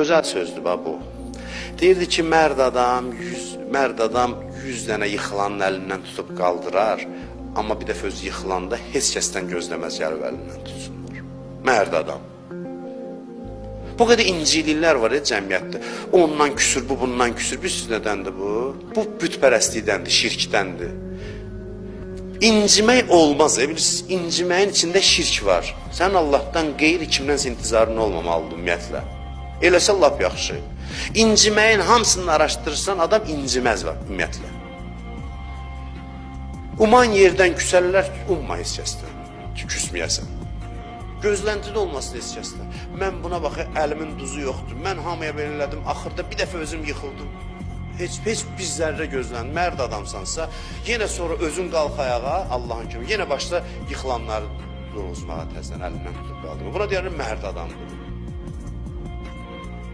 Gözəl sözdür bax bu. Deyirdi ki, mərd adam 100 dənə yıxılanın əlindən tutub qaldırar, amma bir dəfə öz yıxılanda heç kəsdən gözləməz gəlib əlindən tutsunlar. Mərd adam. Bu qədər inciliklər var cəmiyyətdə. Ondan küsür, bu bundan küsür. Bilirsiniz nədəndir bu? Bu bütpərəstlikdəndir, şirkdəndir. İncimək olmaz, bilirsiniz, inciməyin içində şirk var. Sən Allahdan qeyri kimdən intizarın olmamalıdır ümumiyyətlə. Eləsə lap yaxşı. İnciməyin hamısını araşdırırsan, adam inciməz var ümumiyyətlə. Uman yerdən küsərlər, umma heç kəsdən ki, küsməyəsən. Gözləntidə olmasın heç kəsdən. Mən buna baxı, əlimin duzu yoxdur. Mən hamıya belə elədim, axırda bir dəfə özüm yıxıldım. Heç bir zərrə gözlən. Mərd adamsansa, yenə sonra özün qalx ayağa, Allahın kimi, yenə başda yıxılanları doğrultmağa təzdən əlindən tutub qaldım. Buna deyərim, mərd adamdır.